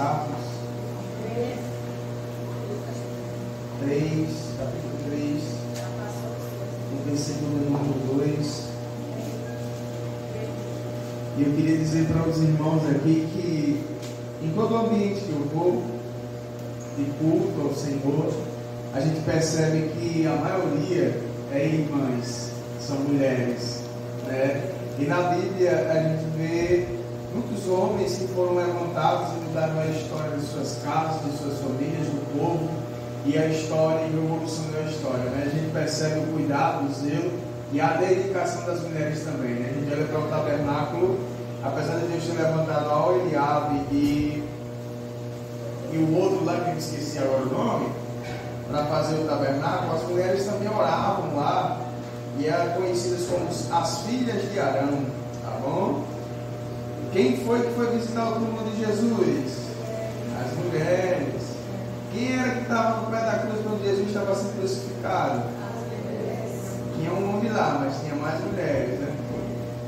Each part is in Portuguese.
Atos 3, capítulo 3, no versículo número 2. E eu queria dizer para os irmãos aqui que em todo ambiente que eu vou, de culto ao Senhor, a gente percebe que a maioria é irmãs, são mulheres, né? E na Bíblia a gente vê muitos homens que foram levantados e mudaram a história de suas casas, de suas famílias, do povo, e a história e a evolução da história, né? A gente percebe o cuidado, o zelo e a dedicação das mulheres também, né? A gente olha para o tabernáculo, apesar de Deus ter levantado a Eliabe e o outro lá, que eu esqueci agora o nome, para fazer o tabernáculo, as mulheres também oravam lá e eram conhecidas como as filhas de Arão, tá bom? Quem foi que foi visitar o túmulo de Jesus? As mulheres. Quem era que estava no pé da cruz quando Jesus estava sendo crucificado? Tinha um homem lá, mas tinha mais mulheres, né?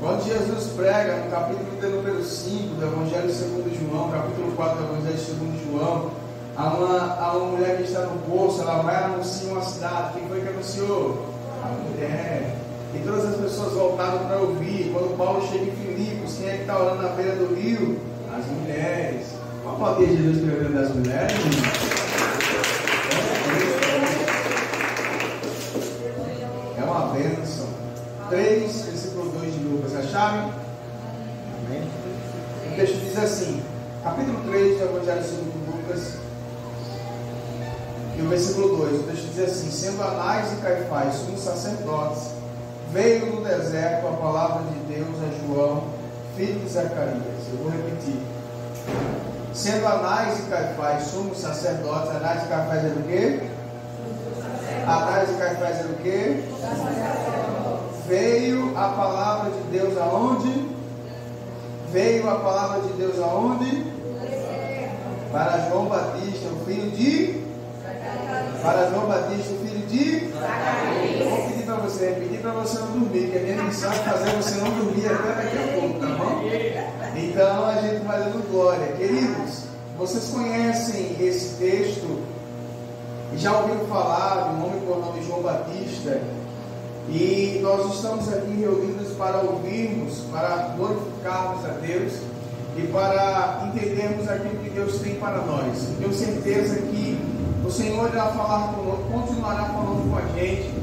Quando Jesus prega no capítulo número 5 do Evangelho segundo João, capítulo 4 do Evangelho segundo João, há uma mulher que está no poço, ela vai anunciar uma cidade. Quem foi que anunciou? A mulher. E todas as pessoas voltaram para ouvir. Quando Paulo chega em Filipos, quem é que está orando na beira do rio? As mulheres. Qual poder Jesus escrevendo das mulheres? É uma bênção. 3, versículo 2 de Lucas. Acharam? Amém. O texto diz assim, capítulo 3 do Evangelho segundo Lucas, e o versículo 2, o texto diz assim: sendo Anás e Caifás sumos sacerdotes, veio no deserto a palavra de Deus a João, filho de Zacarias. Eu vou repetir. Sendo Anás e Caifás sumos sacerdotes, Anás e Caifás eram o quê? Anás e Caifás eram o quê? Veio a palavra de Deus aonde? Veio a palavra de Deus aonde? Para João Batista, o filho de? Para João Batista, o filho de? Eu vou pedir para você, repetir para você não dormir, que a minha missão é fazer você não dormir até daqui a pouco, tá bom? Então a gente vai dando glória. Queridos, vocês conhecem esse texto e já ouviram falar de um homem por nome João Batista, e nós estamos aqui reunidos para ouvirmos, para glorificarmos a Deus e para entendermos aquilo que Deus tem para nós. Eu tenho certeza que o Senhor irá falar conosco, continuará falando com a gente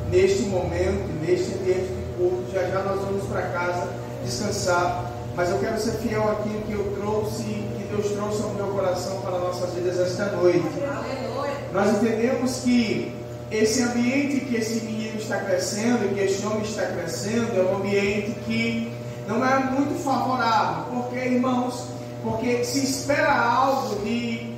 neste momento, neste ambiente de culto. Já já nós vamos para casa descansar, mas eu quero ser fiel àquilo que eu trouxe, que Deus trouxe ao meu coração para nossas vidas esta noite. Nós entendemos que esse ambiente que esse menino está crescendo, que este homem está crescendo, é um ambiente que não é muito favorável. Porque, irmãos, porque se espera algo de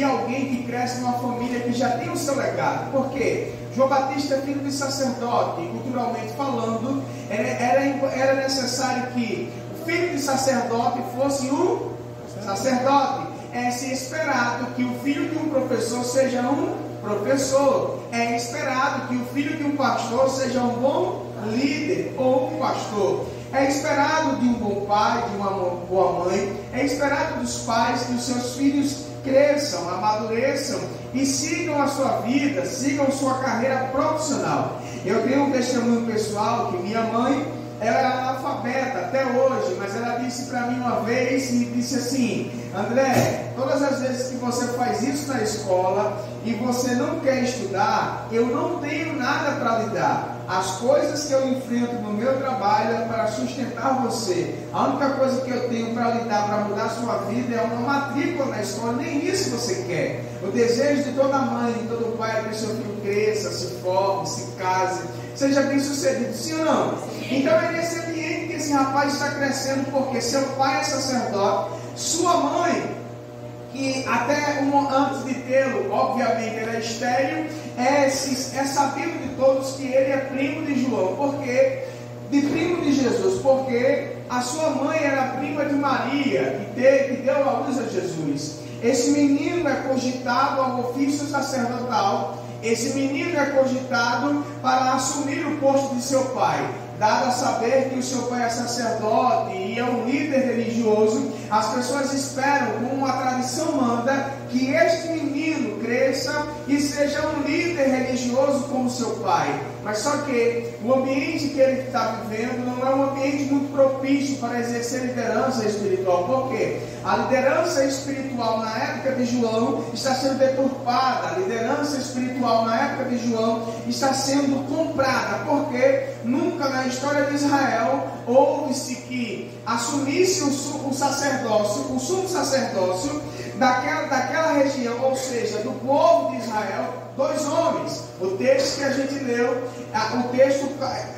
alguém que cresce numa família que já tem o seu legado. Por quê? João Batista é filho de sacerdote, e culturalmente falando, era necessário que o filho de sacerdote fosse um sacerdote. É-se esperado que o filho de um professor seja um professor. É esperado que o filho de um pastor seja um bom líder ou um pastor. É esperado de um bom pai, de uma boa mãe. É esperado dos pais que os seus filhos cresçam, amadureçam e sigam a sua vida, sigam sua carreira profissional. Eu tenho um testemunho pessoal que minha mãe, ela era analfabeta até hoje, mas ela disse para mim uma vez, e disse assim: André, todas as vezes que você faz isso na escola e você não quer estudar, eu não tenho nada para lhe dar. As coisas que eu enfrento no meu trabalho é para sustentar você. A única coisa que eu tenho para lhe dar, para mudar a sua vida, é uma matrícula na escola. Nem isso você quer. O desejo de toda mãe, de todo pai, é que seu filho cresça, se forme, se case, seja bem sucedido, sim ou não? Então é nesse ambiente que esse rapaz está crescendo, porque seu pai é sacerdote, sua mãe, que até antes de tê-lo, obviamente era estéril, é sabido de todos que ele é primo de João, porque de primo de Jesus, porque a sua mãe era prima de Maria, que deu a luz a Jesus. Esse menino é cogitado ao ofício sacerdotal. Esse menino é cogitado para assumir o posto de seu pai. dado a saber que o seu pai é sacerdote e é um líder religioso, as pessoas esperam, como a tradição manda, que este menino cresça e seja um líder religioso como seu pai. Mas só que o ambiente que ele está vivendo não é um ambiente muito propício para exercer liderança espiritual. Por quê? A liderança espiritual na época de João está sendo deturpada. A liderança espiritual na época de João está sendo comprada. Porque nunca na história de Israel houve-se que assumisse o sacerdócio, o sumo sacerdócio daquela região, ou seja, do povo de Israel, 2 homens. O texto que a gente leu,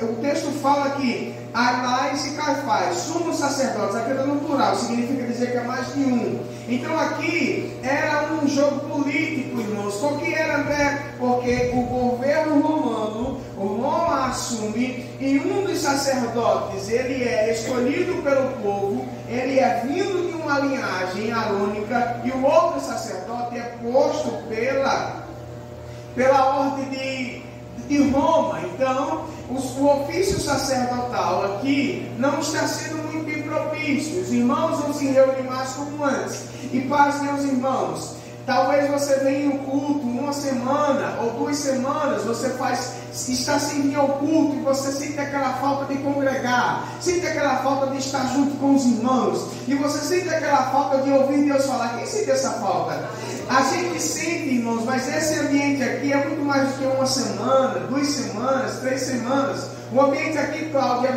o texto fala que Anás e Caifás, sumos sacerdotes, aqui no plural, significa dizer que é mais de um. Então aqui era um jogo político, irmãos. Por que era, né? Porque o governo romano, Roma assume, e um dos sacerdotes, ele é escolhido pelo povo, ele é vindo de uma linhagem arônica, e o outro sacerdote é posto pela ordem de Roma. Então, o ofício sacerdotal aqui não está sendo muito bem propício. Os irmãos não se reúnem mais como antes. E paz, meus irmãos, talvez você venha em um culto uma semana ou 2 semanas, você está sem vir ao culto e você sente aquela falta de congregar, sente aquela falta de estar junto com os irmãos, e você sente aquela falta de ouvir Deus falar. Quem sente essa falta? A gente sente, irmãos, mas esse ambiente aqui é muito mais do que uma semana, 2 semanas, 3 semanas. O ambiente aqui, Cláudio,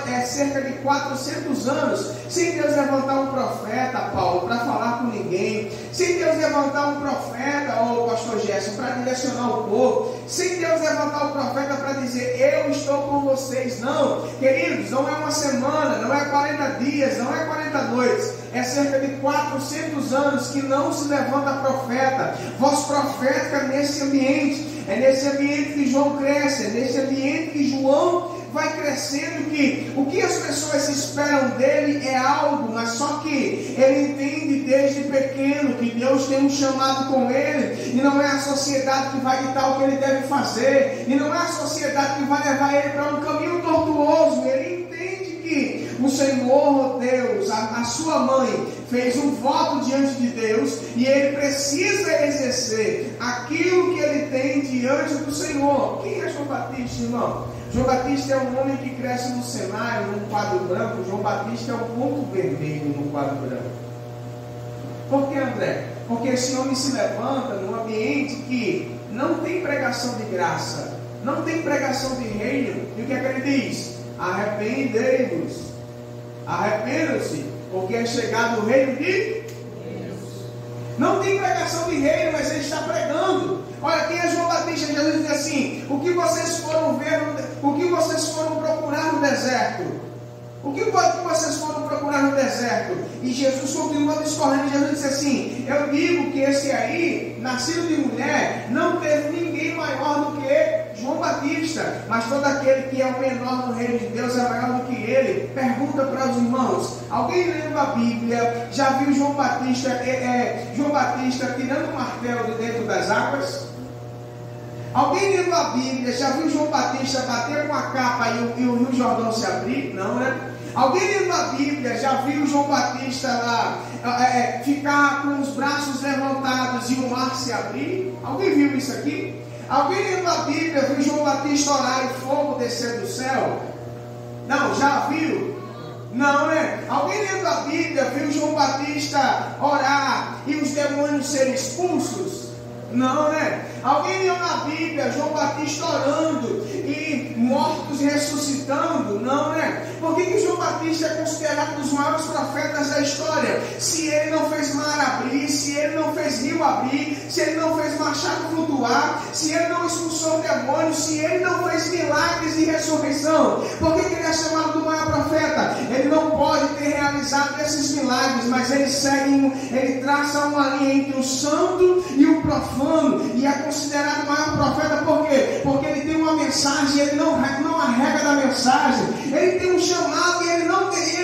é cerca de 400 anos, sem Deus levantar um profeta, Paulo, para falar com ninguém, sem Deus levantar um profeta, pastor Gerson, para direcionar o povo, sem Deus levantar um profeta para dizer, eu estou com vocês. Não, queridos, não é uma semana, não é 40 dias, não é 40 noites, é cerca de 400 anos que não se levanta profeta. Voz profética nesse ambiente. É nesse ambiente que João cresce, é nesse ambiente que João vai crescendo, que o que as pessoas esperam dele é algo, mas só que ele entende desde pequeno que Deus tem um chamado com ele, e não é a sociedade que vai ditar o que ele deve fazer, e não é a sociedade que vai levar ele para um caminho tortuoso. Ele entende que o Senhor Deus, a sua mãe, fez um voto diante de Deus, e ele precisa exercer aquilo que ele tem diante do Senhor. Quem é João Batista, irmão? João Batista é um homem que cresce no cenário, num quadro branco. João Batista é um ponto vermelho no quadro branco. Por que, André? Porque esse homem se levanta num ambiente que não tem pregação de graça, não tem pregação de reino. E o que é que ele diz? Arrependei-vos, arrependam-se, porque é chegado o reino de Deus. Não tem pregação de reino, mas ele está pregando. Olha, quem é João Batista? Jesus diz assim: o que vocês foram ver, o que vocês foram procurar no deserto? O que vocês foram procurar no deserto? E Jesus continua discorrendo. Jesus disse assim: eu digo que esse aí, nascido de mulher, não teve ninguém maior do que João Batista, mas todo aquele que é o menor no reino de Deus é maior do que ele. Pergunta para os irmãos: alguém lendo a Bíblia já viu João Batista tirando o martelo de dentro das águas? Alguém lendo a Bíblia já viu João Batista bater com a capa e o Rio Jordão se abrir? Não, né? Alguém lendo a Bíblia já viu João Batista lá ficar com os braços levantados e o mar se abrir? Alguém viu isso aqui? Alguém lendo a Bíblia viu João Batista orar e fogo descer do céu? Não, já viu? Não, né? Alguém lendo a Bíblia viu João Batista orar e os demônios serem expulsos? Não, né? Alguém leu na Bíblia João Batista orando e mortos ressuscitando? Não, né? Por que João Batista é considerado um dos maiores profetas da história? Se ele não fez mar abrir, se ele não fez rio abrir, se ele não fez machado flutuar, se ele não expulsou demônios, se ele não fez milagres e ressurreição, por que ele é chamado do maior profeta? Ele não pode ter realizado esses milagres, mas ele traça uma linha entre o santo e o profano, e é considerado o maior profeta. Por quê? Porque ele tem uma mensagem, ele não arrega da mensagem, ele tem um chamado e ele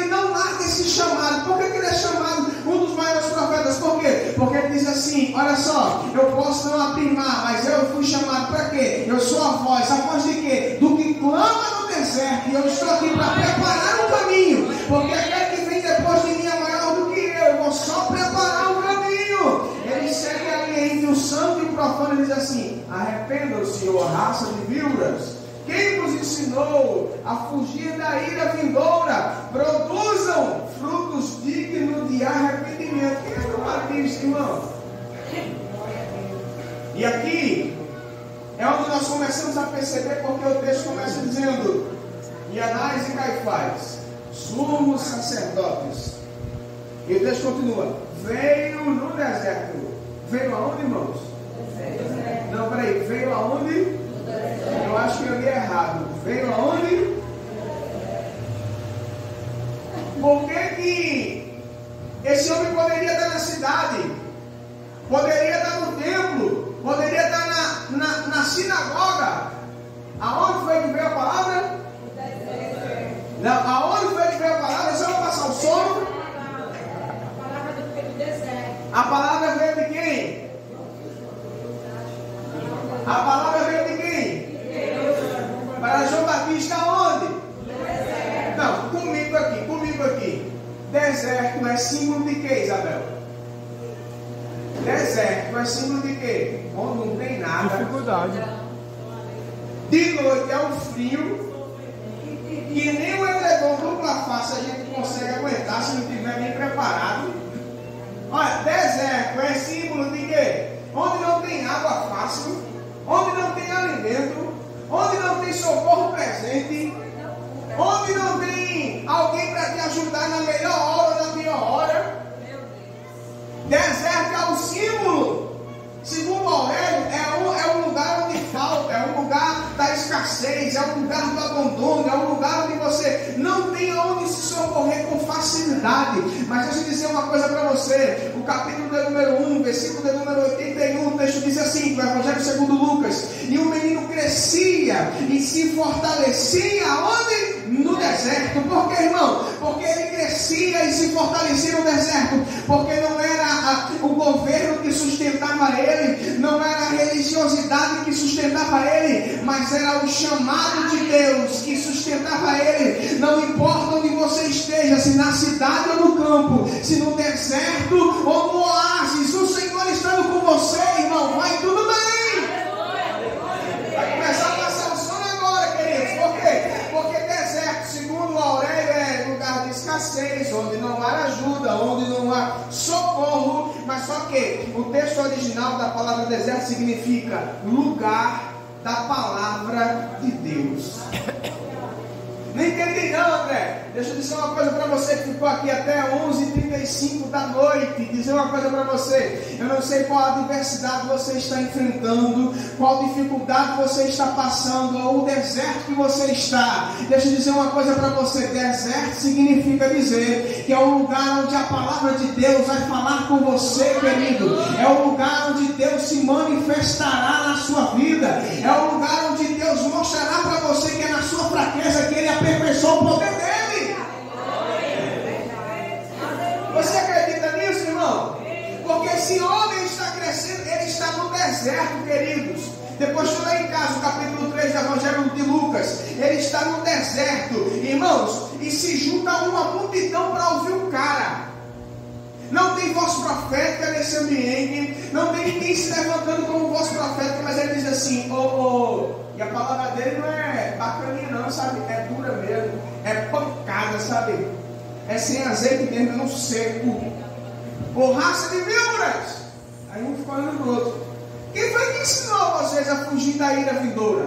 não larga esse chamado. Por que ele é chamado um dos maiores profetas? Por quê? Porque ele diz assim: olha só, eu posso não abrir mar, mas eu fui chamado para quê? Eu sou a voz de quê? Do que clama no deserto, e eu estou aqui para preparar o caminho, porque aquele que vem depois de mim é maior do que eu vou só preparar o caminho. Ele segue ali entre o santo e o profano e diz assim: arrependam-se, ó raça de víboras. Quem vos ensinou a fugir da ira vindoura? Produzam frutos dignos de arrependimento. Quem é que fala disso, irmão? E aqui é onde nós começamos a perceber, porque o texto começa dizendo: e Anás e Caifás, sumos sacerdotes. E o texto continua: veio no deserto. Veio aonde, irmãos? Não, peraí, veio aonde? Eu acho que eu li errado. Veio aonde? Por que esse homem poderia estar na cidade? Poderia estar no templo? Poderia estar na sinagoga? Aonde foi que veio a palavra? Não, aonde foi que veio a palavra? Você vai passar o sono? A palavra veio de quem? A palavra veio de quem? Para João Batista onde? Não, comigo aqui. Deserto é símbolo de quê, Isabel? Deserto é símbolo de quê? Onde não tem nada. Dificuldade. De noite é um frio que nem o edredom dupla face a gente consegue aguentar se não estiver bem preparado. Olha, deserto é símbolo de quê? Onde não tem água fácil, onde não tem alimento, onde não tem socorro presente, onde não tem alguém para te ajudar na melhor hora ou na pior hora. Deserto é o símbolo, segundo Aurélio, é um lugar onde falta, é um lugar da escassez, é um lugar do abandono, é um lugar onde você não tem aonde se socorrer com facilidade. Mas deixa eu dizer uma coisa para você: o capítulo de número 1, versículo de número 81, o texto diz assim, do Evangelho segundo Lucas: e o menino crescia e se fortalecia onde? No deserto. Por que, irmão? Porque ele crescia e se fortalecia no deserto, porque não era o governo que sustentava ele, não era a religiosidade que sustentava ele, mas era o chamado de Deus que sustentava ele. Não importa onde você esteja, se na cidade ou no campo, se no deserto ou no oásis, o Senhor estando com você, irmão, vai tudo bem. Vai começar a passar o sono agora, queridos. Por quê? Porque deserto, segundo Aurélio, é lugar de escassez, onde não há ajuda, onde não há socorro. Mas só que o texto original da palavra deserto significa lugar da palavra de Deus. Não entendi não, André. Deixa eu dizer uma coisa para você que ficou aqui até 11h35 da noite. Dizer uma coisa para você. Eu não sei qual adversidade você está enfrentando, qual dificuldade você está passando, ou o deserto que você está. Deixa eu dizer uma coisa para você. Deserto significa dizer que é o lugar onde a palavra de Deus vai falar com você, querido. É o lugar onde Deus se manifestará na sua vida. É o lugar onde Deus mostrará para você que é na sua fraqueza que Ele aperfeiçoa o poder dele. Você acredita nisso, irmão? Porque esse homem está crescendo, ele está no deserto, queridos. Depois tu lá em casa, o capítulo 3 do Evangelho de Lucas, ele está no deserto, irmãos, e se junta uma multidão para ouvir um cara. Não tem voz profética nesse ambiente, não tem ninguém se levantando como voz profética, mas ele diz assim, e a palavra dele não é bacaninha não, sabe? É dura mesmo, é pancada, sabe? É sem azeite mesmo, é no seco. Ô raça de víboras! Aí um fica olhando pro outro. Quem foi que ensinou vocês a fugir da ira vindoura?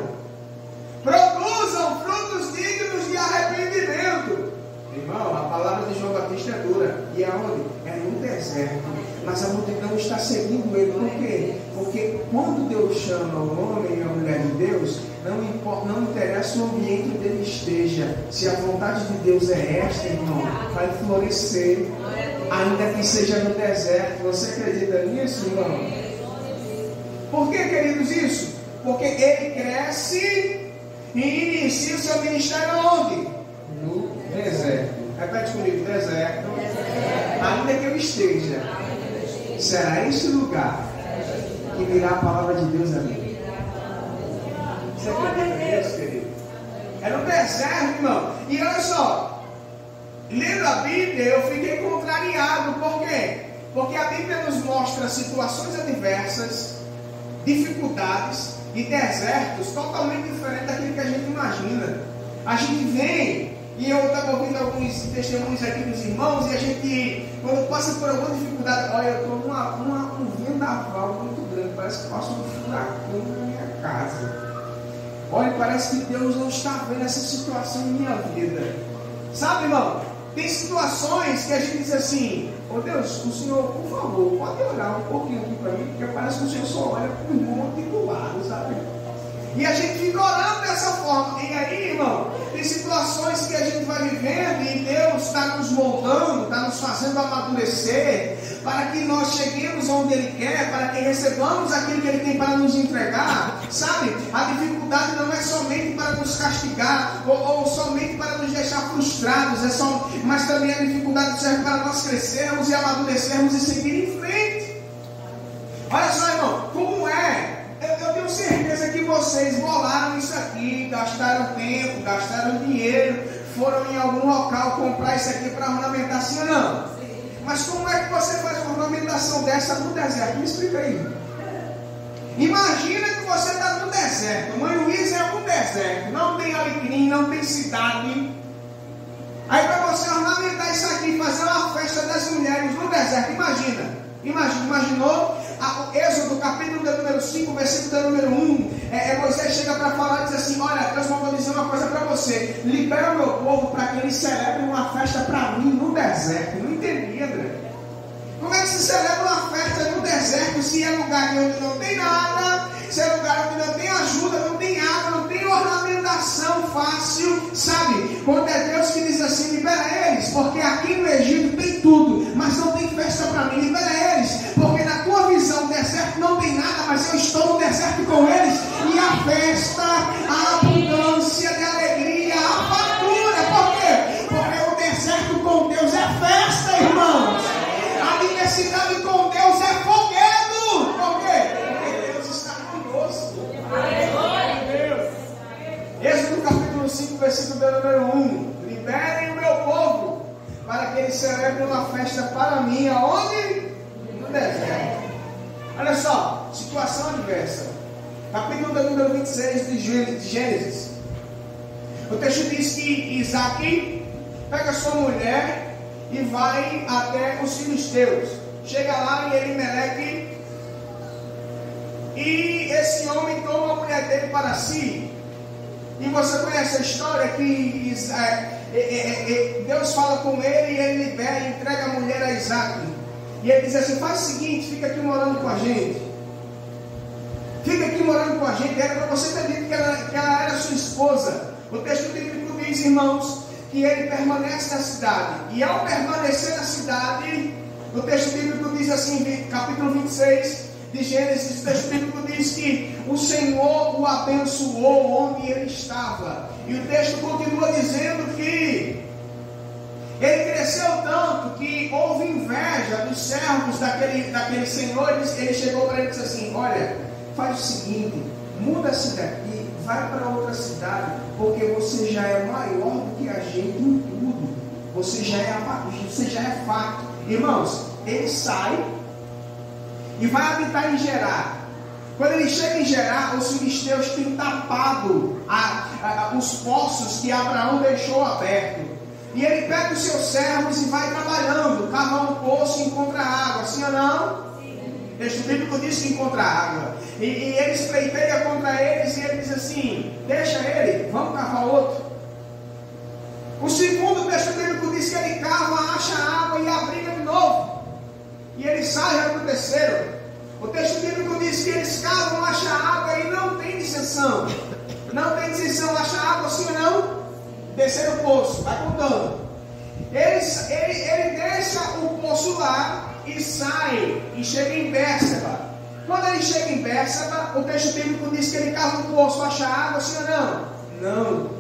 Produzam frutos dignos de arrependimento. Irmão, a palavra de João Batista é dura. E aonde? É no deserto. Mas a multidão está seguindo ele. Por quê? Porque quando Deus chama o homem e a mulher de Deus, não interessa o ambiente onde ele esteja. Se a vontade de Deus é esta, irmão, vai florescer. Ainda que seja no deserto. Você acredita nisso, irmão? Por que, queridos, isso? Porque ele cresce e inicia o seu ministério onde? No deserto. Repete comigo, deserto. Ainda que eu esteja, será esse lugar que virá a palavra de Deus a mim. Você acredita nisso, querido? É no deserto, irmão. E olha só, lendo a Bíblia, eu fiquei contrariado. Por quê? Porque a Bíblia nos mostra situações adversas, dificuldades e desertos totalmente diferentes daquilo que a gente imagina. A gente vem, e eu estava ouvindo alguns testemunhos aqui dos irmãos, e a gente, quando passa por alguma dificuldade, olha, eu estou num vendaval muito grande, parece que passa um furacão na minha casa. Olha, parece que Deus não está vendo essa situação em minha vida. Sabe, irmão? Tem situações que a gente diz assim: ô Deus, o Senhor, por favor, pode orar um pouquinho aqui para mim, porque parece que o Senhor só olha para o irmão aqui do lado, sabe? E a gente fica orando dessa forma. E aí, irmão, tem situações que a gente vai vivendo e Deus está nos moldando, está nos fazendo amadurecer, para que nós cheguemos onde Ele quer, para que recebamos aquilo que Ele tem para nos entregar. Sabe? A dificuldade não é somente para nos castigar, ou somente para nos deixar frustrados, mas também a dificuldade serve para nós crescermos e amadurecermos e seguir em frente. Olha só, irmão, como é? Eu tenho certeza que vocês bolaram isso aqui, gastaram tempo, gastaram dinheiro, foram em algum local comprar isso aqui para ornamentar, sim ou não? Mas como é que você faz uma ornamentação dessa no deserto? Me explica aí. Imagina que você está no deserto. Mãe Luísa é um deserto, não tem alecrim, não tem cidade. Aí para você ornamentar isso aqui, fazer uma festa das mulheres no deserto, imaginou? Êxodo, capítulo número 5, versículo número 1, Moisés chega para falar e diz assim: olha, Deus mandou dizer uma coisa para você, libera o meu povo para que eles celebrem uma festa para mim no deserto. Não entendi, André. Como é que se celebra uma festa no deserto se é lugar onde não tem nada, se é lugar onde não tem ajuda, não tem água, não tem ornamentação fácil, sabe? Quando é Deus que diz assim: libera eles, porque aqui no Egito tem tudo, mas não tem festa para mim. Libera eles, porque na tua visão o deserto não tem nada, mas eu estou no deserto com eles, e a festa, a abundância de alegria, a fartura. Por quê? Porque o deserto com Deus é festa, irmãos. A diversidade com Deus é foguedo. Por quê? Porque Deus está conosco. Êxodo capítulo 5, versículo número 1. Liberem o meu povo, para que eles celebrem uma festa para mim. Aonde? No deserto. Olha só, situação adversa. Capítulo número 26 de Gênesis. O texto diz que Isaac pega sua mulher e vai até os filisteus. Chega lá em Elimeleque, e esse homem toma a mulher dele para si. E você conhece a história que Deus fala com ele e ele libera e entrega a mulher a Isaac. E ele diz assim: faz o seguinte, fica aqui morando com a gente. Fica aqui morando com a gente. Era para você ter dito que ela era sua esposa. O texto bíblico diz, irmãos, que ele permanece na cidade. E ao permanecer na cidade, o texto bíblico diz assim, capítulo 26 de Gênesis, o texto bíblico diz que o Senhor o abençoou onde ele estava. E o texto continua dizendo que ele cresceu tanto que houve inveja dos servos daquele Senhor. Ele chegou para ele e disse assim: olha, faz o seguinte, muda-se daqui, vai para outra cidade, porque você já é maior do que a gente em tudo. Você já é fato. Irmãos, ele sai e vai habitar em Gerar. Quando ele chega em Gerar, os filisteus têm tapado os poços que Abraão deixou abertos. E ele pega os seus servos e vai trabalhando, cava um poço e encontra água, sim ou não? O texto bíblico diz que encontra água. E ele espreiteia contra eles e ele diz assim: deixa ele, vamos cavar outro. O segundo texto bíblico diz que ele cava, acha água e abriga de novo. E ele sai para o terceiro. O texto bíblico diz que eles cavam, acham água e não tem dissensão. Não tem dissensão, acha água, sim ou não? Terceiro poço, vai contando. Ele deixa o poço lá e sai e chega em Bérseba. Quando ele chega em Bérseba, o texto bíblico diz que ele cava um poço, acha água, sim ou não? Não.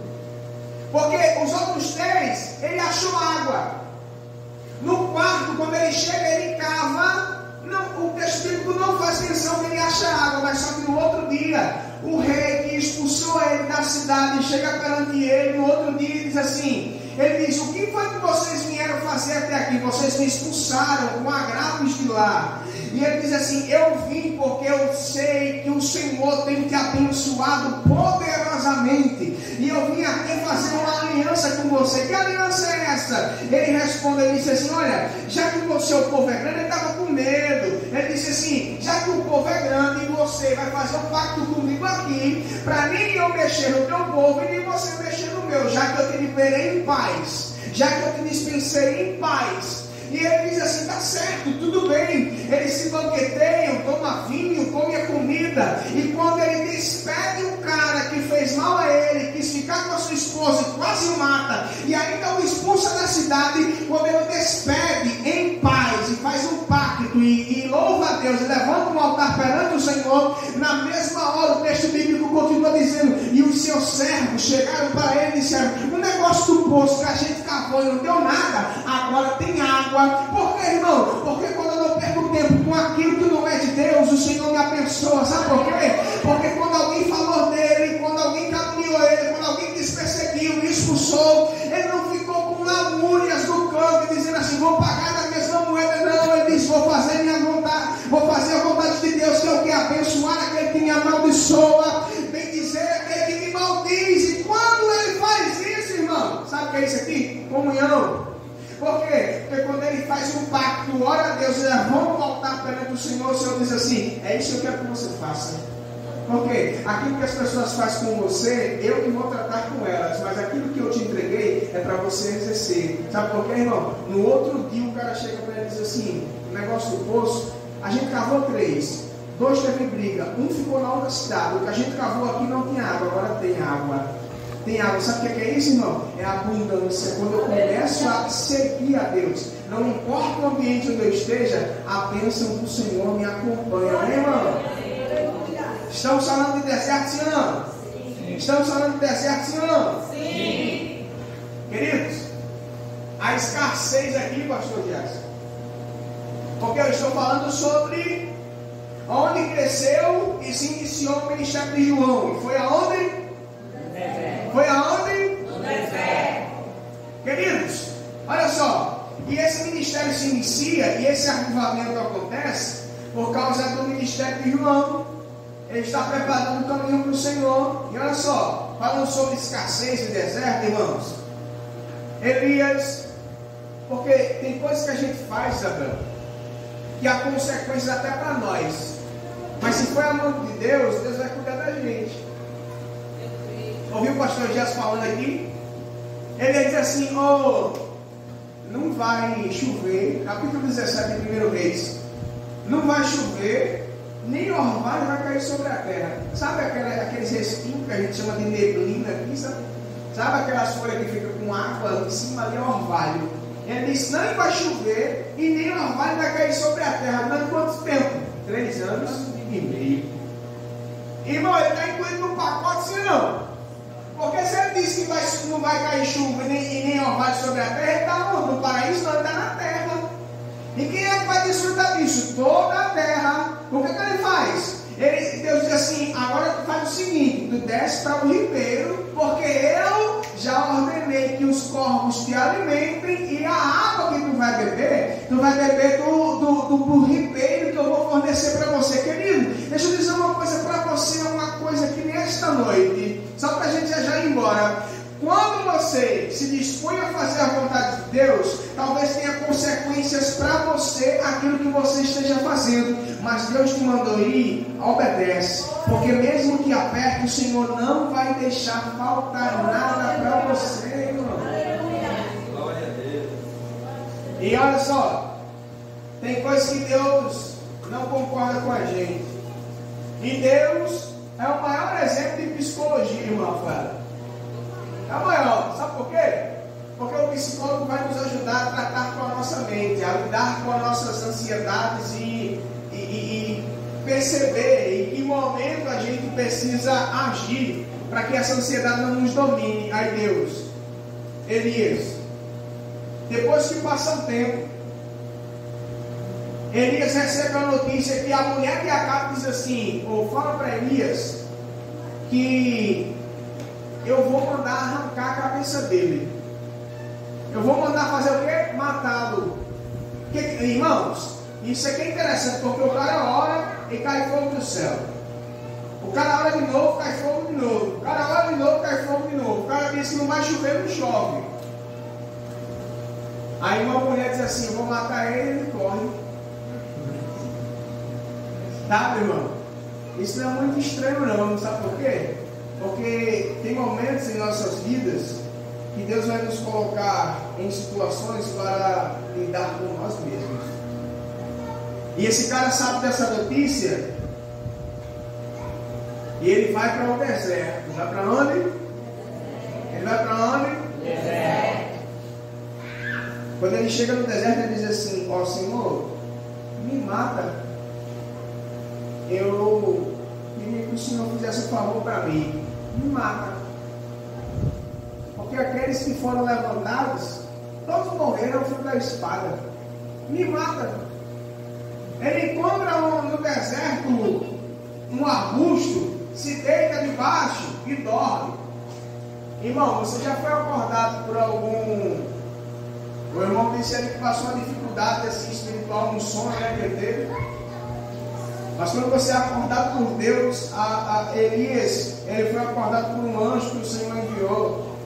Porque os outros três, ele achou água. No quarto, quando ele chega, ele cava. Não, o texto bíblico não faz menção que ele acha água, mas só que no outro dia, o rei que expulsou ele da cidade chega perante ele no outro dia e diz assim, ele diz, o que foi que vocês vieram fazer até aqui? Vocês me expulsaram com agravos de lá. E ele diz assim, eu vim porque eu sei que o Senhor tem te abençoado poderosamente. E eu vim aqui fazer uma aliança com você. Que aliança é essa? Ele responde, ele disse assim, olha, já que o seu povo é grande, ele estava com medo. Ele disse assim, já que o povo é grande e você vai fazer um pacto comigo aqui, para nem eu mexer no teu povo e nem você mexer no meu, já que eu te liberei em paz, já que eu te dispensei em paz. E ele diz assim, tá certo, tudo bem. Eles se banqueteiam, toma vinho, come a comida. E quando ele despede o cara que fez mal a ele, quis ficar com a sua esposa e quase o mata, e ainda o expulsa da cidade, quando ele despede em paz e faz um pacto e louva a Deus e levanta um altar perante o Senhor, na mesma hora o texto bíblico continua dizendo, e os seus servos chegaram para ele e disseram, o negócio do poço que a gente cavou e não deu nada, agora tem água. Por que, irmão? Porque quando eu não perco tempo com aquilo que não é de Deus, o Senhor me abençoa. Sabe por quê? Porque quando alguém falou dele, quando alguém caluniou ele, quando alguém quis perseguiu, expulsou, ele não ficou com lamúrias do canto, dizendo assim, vou pagar na mesma moeda. Não, ele disse, vou fazer minha vontade, vou fazer a vontade de Deus, que é o que? Abençoar aquele que me amaldiçoa, bendizer aquele que me maldiz. E quando ele faz isso, irmão, sabe o que é isso aqui? Comunhão. Por quê? Porque quando ele faz um pacto, ora a Deus, vamos voltar perante o Senhor diz assim, é isso que eu quero que você faça. Porque aquilo que as pessoas fazem com você, eu que vou tratar com elas, mas aquilo que eu te entreguei é para você exercer. Sabe por quê, irmão? No outro dia o cara chega para ele e diz assim, o negócio do poço, a gente cavou 3, 2 teve briga, um ficou na outra cidade, o que a gente cavou aqui não tinha água, agora tem água. Tem água, sabe o que é isso, irmão? É a abundância. Quando eu começo a seguir a Deus, não importa o ambiente onde eu esteja, a bênção do Senhor me acompanha, né, irmão? Estamos falando de deserto, sim ou não? Sim. Estamos falando de deserto, sim ou não? Sim. Queridos, a escassez aqui, pastor Gerson, porque eu estou falando sobre onde cresceu e se iniciou o ministério de João. E foi aonde? Foi aonde? No deserto. Queridos, olha só. E esse ministério se inicia, e esse avivamento acontece por causa do ministério de João. Ele está preparando o caminho para o Senhor. E olha só, falando sobre escassez e deserto, irmãos. Elias, porque tem coisas que a gente faz, Isabel, que há consequências até para nós. Mas se for a mão de Deus, Deus vai cuidar da gente. Ouviu o pastor Jess falando aqui? Ele diz assim, não vai chover, capítulo 17 de 1 Reis, não vai chover, nem orvalho vai cair sobre a terra. Sabe aqueles respingos que a gente chama de neblina aqui, sabe aquelas folhas que ficam com água em cima ali, é orvalho. Ele diz, não vai chover e nem orvalho vai cair sobre a terra. Durante quanto tempo? 3 anos e meio. Irmão, ele está incluído no pacote, sim ou não? Porque se ele disse que não vai cair chuva e nem orvalho sobre a terra, ele está no paraíso, não, ele está na terra. E quem é que vai desfrutar disso? Toda a terra. O que ele faz? Deus diz assim, agora faz o seguinte, tu desce para o ribeiro, porque eu já ordenei que os corvos te alimentem, e a água que tu vai beber do ribeiro que eu vou fornecer para você. Querido, deixa eu dizer uma coisa para você, uma coisa que nesta noite, só para a gente já ir embora. Quando você se dispõe a fazer a vontade de Deus, talvez tenha consequências para você aquilo que você esteja fazendo, mas Deus te mandou ir, obedece, porque mesmo que aperte, o Senhor não vai deixar faltar nada para você, irmão. Glória a Deus. E olha só, tem coisas que Deus não concorda com a gente, e Deus é o maior exemplo de psicologia, irmão, Fábio. É o maior, sabe por quê? Porque o psicólogo vai nos ajudar a tratar com a nossa mente, a lidar com as nossas ansiedades e perceber em que momento a gente precisa agir para que essa ansiedade não nos domine. Ai Deus, Elias, depois que passa um tempo, Elias recebe a notícia que a mulher de Acabe diz assim, ou fala para Elias, que eu vou mandar arrancar a cabeça dele. Eu vou mandar fazer o quê? Matá-lo. Irmãos, isso aqui é interessante, porque o cara ora e cai fogo do céu. O cara ora de novo, cai fogo de novo. O cara ora de novo, cai fogo de novo. O cara diz que não vai chover, não chove. Aí uma mulher diz assim: eu vou matar ele, ele corre. Tá, meu irmão? Isso não é muito estranho não, sabe por quê? Porque tem momentos em nossas vidas que Deus vai nos colocar em situações para lidar com nós mesmos. E esse cara sabe dessa notícia e ele vai para o deserto. Vai para onde? Ele vai para onde? Deserto. Quando ele chega no deserto, ele diz assim: ó Senhor, me mata. Eu queria que o Senhor fizesse um favor para mim. Me mata. Porque aqueles que foram levantados, todos morreram ao fio da espada. Me mata. Ele encontra no deserto um arbusto, se deita debaixo e dorme. Irmão, você já foi acordado por algum... O irmão disse ali que passou uma dificuldade assim, espiritual no sono, né, que ele teve. Mas quando você é acordado por Deus, Elias, ele foi acordado por um anjo que o Senhor enviou.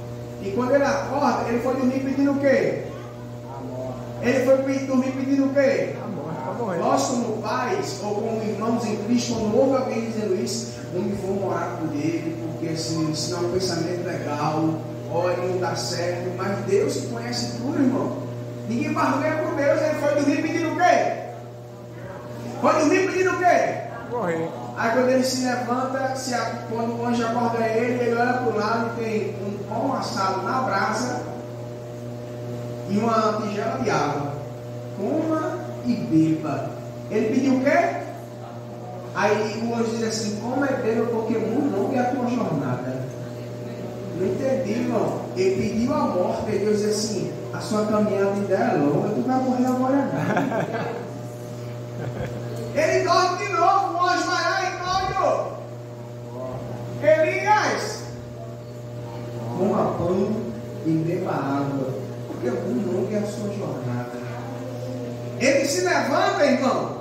E quando ele acorda, ele foi dormir pedindo o quê? Amor. Ele foi dormir pedindo o quê? Amor. Nós como pais, ou como irmãos em Cristo, quando ouve alguém dizendo isso, não vou orar por ele, porque assim, isso não é um pensamento legal, olha, não dá certo. Mas Deus que conhece tudo, irmão. Ninguém barulha por Deus, ele foi dormir pedindo o quê? Foi dormir pedindo o quê? Morrer. Aí quando ele se levanta, quando o anjo acorda ele olha para o lado e tem um pão assado na brasa e uma tigela de água. Coma e beba. Ele pediu o quê? Aí o anjo diz assim: coma e beba, porque muito longa é a tua jornada. Não entendi, irmão. Ele pediu a morte, e Deus diz assim: a sua caminhada ainda é longa, tu vai morrer agora não. Ele dorme de novo, o anjo vai lá e olha, Elias, coma pão e beba água, porque muito longa é a sua jornada. Ele se levanta, irmão,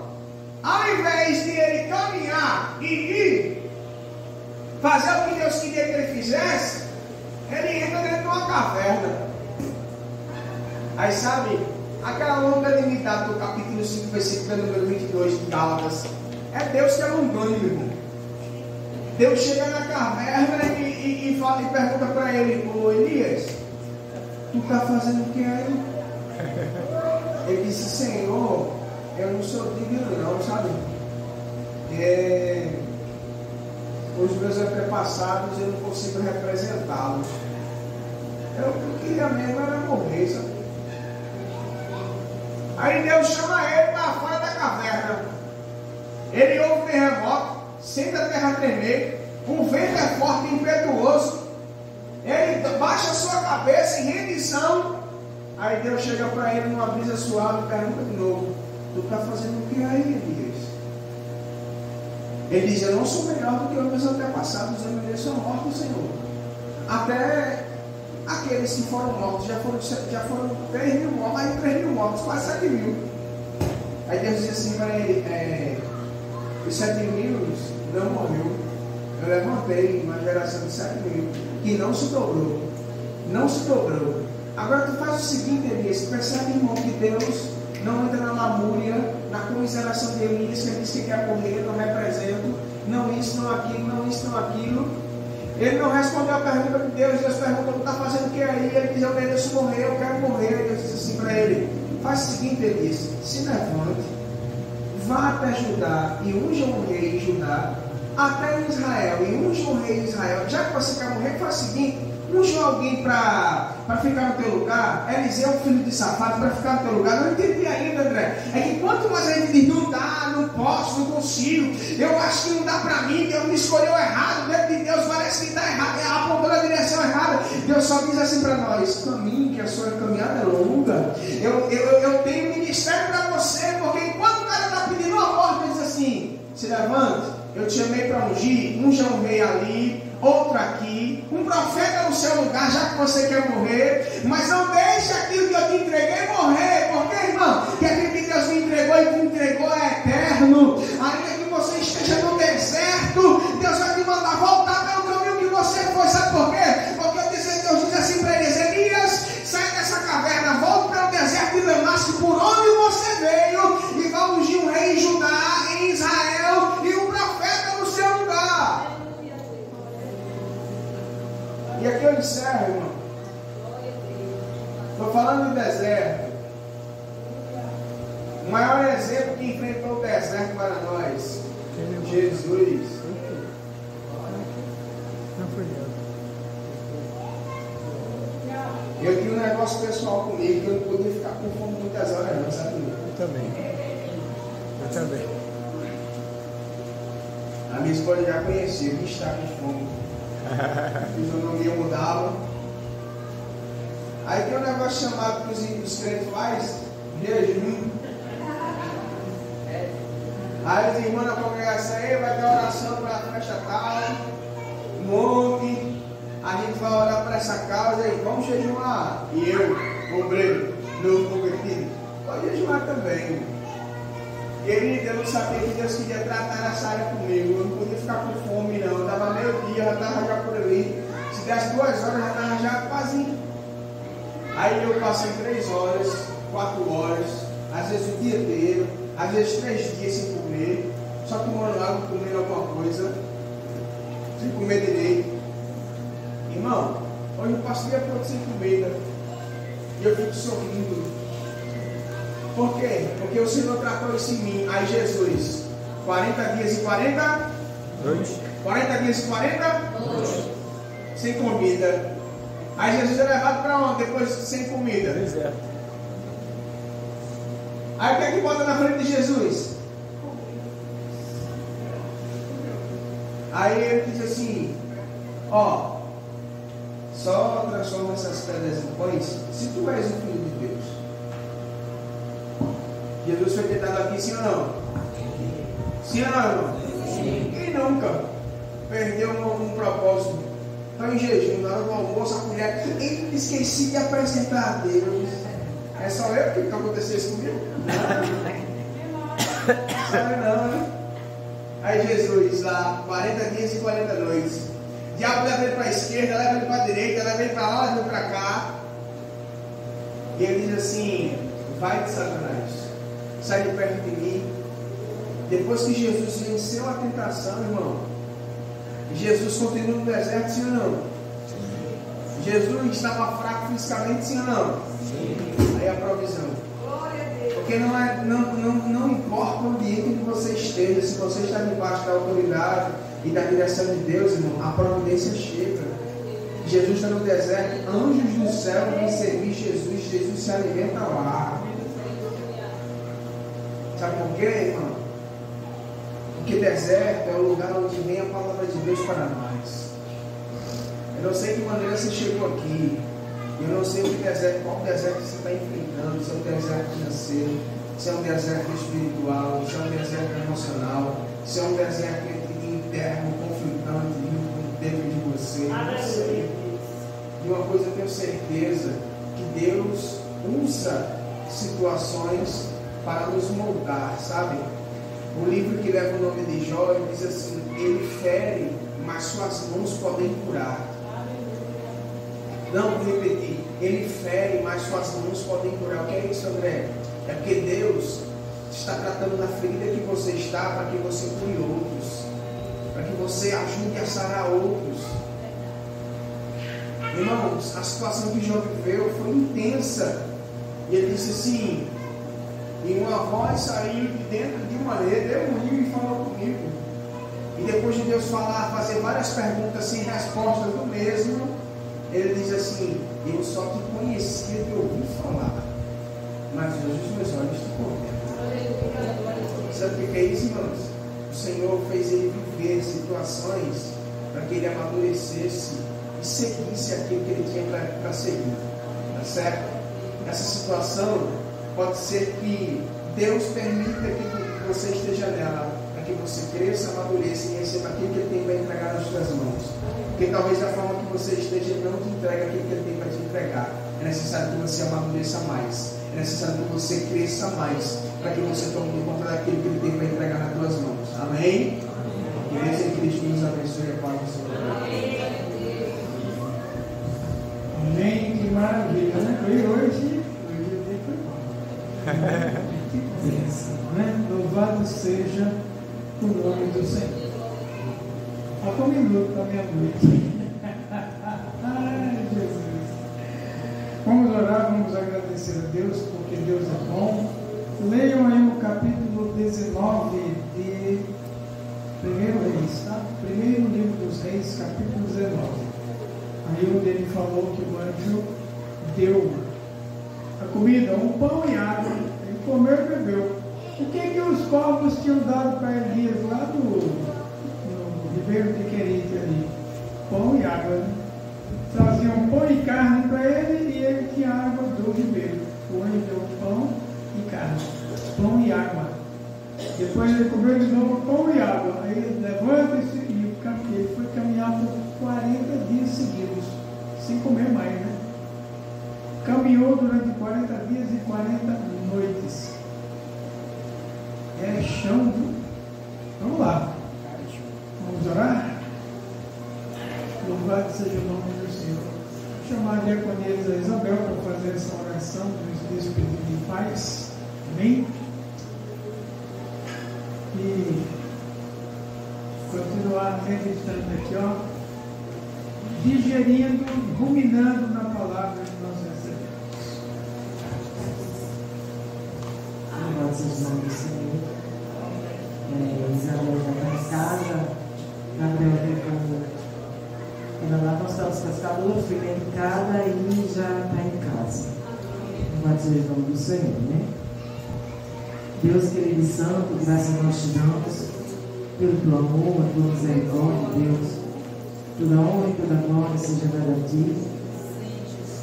ao invés de ele caminhar e ir fazer o que Deus queria que ele fizesse, ele entra dentro de uma caverna. Aí sabe, aquela longanimidade do capítulo 5, versículo número 22 de Gálatas, é Deus que é longânimo, irmão. Deus chega na caverna e pergunta para ele: ô Elias, tu está fazendo o que aí? Ele disse: Senhor, eu não sou digno não, sabe? Os meus antepassados eu não consigo representá-los. Eu queria mesmo era morrer, sabe? Aí Deus chama ele para fora da caverna. Ele ouve o terremoto, sente a terra tremer, o vento é forte e impetuoso. Ele baixa a sua cabeça em rendição. Aí Deus chega para ele numa brisa suave e pergunta de novo: tu está fazendo o que aí, Elias? Ele diz: eu não sou melhor do que os meus antepassados, eu mereço a morte do Senhor. Até aqueles que foram mortos, já foram 3 mil mortos, mais de 3 mil mortos, quase 7 mil. Aí Deus diz assim para ele: os 7 mil não morreu. Eu levantei uma geração de 7 mil que não se dobrou. Não se dobrou. Agora tu faz o seguinte, Elias, percebe, irmão, que Deus não entra na lamúria, na comiseração de Elias, que ele diz que quer morrer, não represento, não isso, não aquilo, não isso, não aquilo. Ele não respondeu a pergunta de Deus. Deus perguntou: tu está fazendo o que aí? Ele diz: eu mereço morrer, eu quero morrer. Deus disse assim para ele: faz o seguinte, Elias, se levante, vá até Judá e unja um rei em Judá, até em Israel e unja um rei em Israel. Já que você quer morrer, faz o seguinte: unja alguém para ficar no teu lugar. Eliseu, filho de Safate, para ficar no teu lugar. Não entendi ainda, André. É que quanto mais a gente diz: não dá, não posso, não consigo, eu acho que não dá para mim, Deus me escolheu errado, dentro de Deus parece que está errado, apontou na direção errada. Deus só diz assim para nós: caminhe, que a sua caminhada é longa. Eu tenho ministério para você, porque enquanto o cara está pedindo uma morte, ele diz assim: se levante, eu te chamei para ungir, unja um rei ali, outro aqui, um profeta no seu lugar, já que você quer morrer, mas não deixe aquilo que eu te entreguei morrer, porque, irmão, que aquilo que Deus me entregou e te entregou é eterno. Ainda que você esteja no deserto, Deus vai te mandar voltar pelo caminho que você foi. Sabe por quê? Porque Deus diz assim para eles: Elias, sai dessa caverna, volte para o deserto de Damasco, por onde você veio, e vai ungir um rei em Judá, em Israel, e um profeta no seu lugar. E aqui eu encerro, irmão. Estou falando de deserto. O maior exemplo que enfrentou o deserto para nós, Jesus. Eu tinha um negócio pessoal comigo que eu não podia ficar com fome muitas horas, não, sabe? Eu também. A minha esposa já conhecia, que está com fome. A fisionomia mudava. Aí tem um negócio chamado que os crentes fazem, jejum. Aí os irmãos na congregação aí vai ter oração para a festa tal, um monte. A gente vai orar para essa causa e vamos jejuar. E eu, obreiro, novo convertido, pode jejuar também. Querido, eu não sabia que Deus queria tratar essa área comigo. Eu não podia ficar com fome, não. Eu estava meio-dia, já estava já por ali. Se desse 2 horas, já estava já quase. Aí eu passei 3 horas, 4 horas, às vezes o dia inteiro, às vezes 3 dias sem comer, só tomando água, comendo alguma coisa, sem comer direito. Irmão, hoje eu passo o dia todo sem comida e eu fico sorrindo. Por quê? Porque o Senhor tratou isso em mim. Aí Jesus, 40 dias e 40 noites. 40 dias e 40 noites sem comida. Aí Jesus é levado para onde? Depois sem comida. Deserto. Aí o que é que bota na frente de Jesus? Aí ele diz assim: ó, só transforma essas pedras em pães se tu és o Filho de Deus. Jesus foi tentado aqui, sim ou não? Sim ou não, irmão? Sim. E nunca perdeu um propósito. Está em jejum, na hora do almoço, a mulher, ele esqueci de apresentar a Deus. É só eu que aconteceu isso comigo? Não. Sabe não, né? Aí Jesus, lá, 40 dias e 40 noites. O diabo leva ele para a esquerda, leva ele para a direita, leva ele para lá, leva ele para cá. E ele diz assim: vai de Satanás, sai de perto de mim. Depois que Jesus venceu a tentação, irmão, Jesus continua no deserto, sim ou não? Sim. Jesus estava fraco fisicamente, sim ou não? Sim. Aí a provisão. Porque não importa o ambiente que você esteja, se você está debaixo da autoridade e da direção de Deus, irmão, a providência chega. Jesus está no deserto, anjos do céu vêm servir Jesus, Jesus se alimenta lá. Sabe por quê, irmão? Porque deserto é o lugar onde vem a palavra de Deus para nós. Eu não sei de que maneira você chegou aqui. Eu não sei qual deserto você está enfrentando. Se é um deserto financeiro, se é um deserto espiritual, se é um deserto emocional, se é um deserto interno, conflitante dentro de você. Eu não sei. De uma coisa eu tenho certeza, que Deus usa situações para nos moldar, sabe? O livro que leva o nome de Jó diz assim: ele fere, mas suas mãos podem curar. Não, vou repetir. Ele fere, mas suas mãos podem curar. O que é isso, André? É porque Deus está tratando da ferida que você está, para que você cure outros, para que você ajude a sarar outros. Irmãos, a situação que Jó viveu foi intensa. E ele disse assim: e uma voz saiu de dentro de uma rede, eu ouvi e falou comigo. E depois de Deus fazer várias perguntas sem resposta do mesmo, ele diz assim: eu só te conhecia de ouvir falar, mas hoje os meus olhos te contemplam. Sabe o que é isso, irmãos? O Senhor fez ele viver situações para que ele amadurecesse e seguisse aquilo que ele tinha para seguir. Tá certo? Essa situação pode ser que Deus permita que você esteja nela, para para que você cresça, amadureça e receba aquilo que Ele tem para entregar nas suas mãos. Porque talvez da forma que você esteja, Ele não te entregue aquilo que Ele tem para te entregar. É necessário que você amadureça mais. É necessário que você cresça mais, para que você tome conta daquilo que Ele tem para entregar nas tuas mãos. Amém? Que Deus em Cristo nos abençoe e a paz do Senhor. Amém, que maravilha, né? Hoje foi bom. Que bênção, né? Louvado seja o nome do Senhor. Falta um minuto para meia-noite. Ai, Jesus. Vamos orar, vamos agradecer a Deus, porque Deus é bom. Leiam aí o capítulo 19 de 1 Reis, tá? Primeiro livro dos Reis, capítulo 19. Aí onde ele falou que o anjo deu a comida, um pão e água. Ele comeu e bebeu. O que os povos tinham dado para Elias lá no Ribeiro de Querite ali? Pão e água, né? Traziam pão e carne para ele e ele tinha água do ribeiro. O anjo deu pão e carne, pão e água. Depois ele comeu de novo pão e água. Aí ele levanta-se e ele foi caminhar por 40 dias seguidos, sem comer mais, né? Caminhou durante 40 dias e 40 noites. É chão, viu? Vamos lá. Vamos orar? Louvado seja o nome do Senhor. Vou chamar a diaconisa Isabel para fazer essa oração, para nos despedir de paz. Amém? E continuar meditando aqui, ó, digerindo, ruminando na palavra que nós recebemos. Louvado seja o nome do Senhor. Isabel já está em casa, Gabriel veio ainda lá nós estamos pescadores, fui medicada e já está em casa. Louvado seja o nome do Senhor, né? Deus querido e santo, graças nós te damos pelo teu amor, a tua misericórdia, Deus. Toda honra e toda glória seja dada a ti.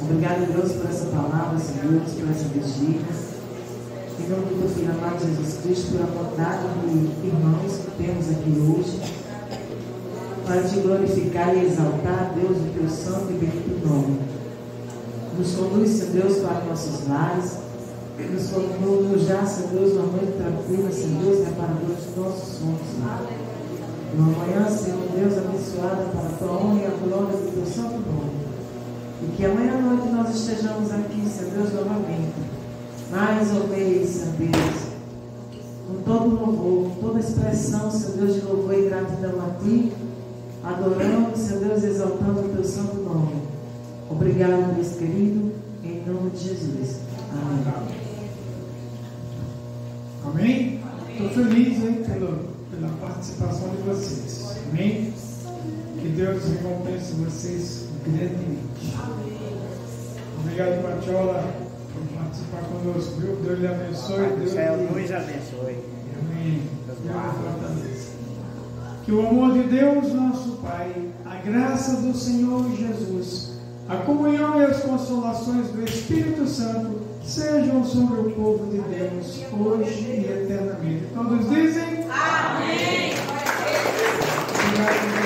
Obrigado, Deus, por essa palavra, Senhor, por essa vigília. Em nome do teu Filho amado Jesus Cristo, pela bondade de irmãos que temos aqui hoje, para te glorificar e exaltar, Deus, o teu santo e bendito nome. Nos conduz, Senhor Deus, para nossos lares. Nos conduz já, Senhor Deus, uma noite tranquila, Senhor Deus, reparador dos nossos sonhos. Uma manhã, Senhor Deus, abençoada para a tua honra e a glória do teu santo nome. E que amanhã à noite nós estejamos aqui, Senhor Deus, novamente. Mais uma vez, Senhor Deus, com todo louvor, com toda expressão, Senhor Deus, de louvor e gratidão a ti, adorando, Senhor Deus, exaltando o teu santo nome. Obrigado, Deus querido, em nome de Jesus. Amém. Amém? Estou feliz aí pela participação de vocês. Amém? Que Deus recompense vocês grandemente. Obrigado, Patiola, por participar conosco. Viu? Deus lhe abençoe. Deus nos abençoe. Amém. Deus lhe fortaleça. Que o amor de Deus, nosso Pai, a graça do Senhor Jesus, a comunhão e as consolações do Espírito Santo sejam sobre o povo de Deus, hoje e eternamente. Todos dizem? Amém. Obrigado.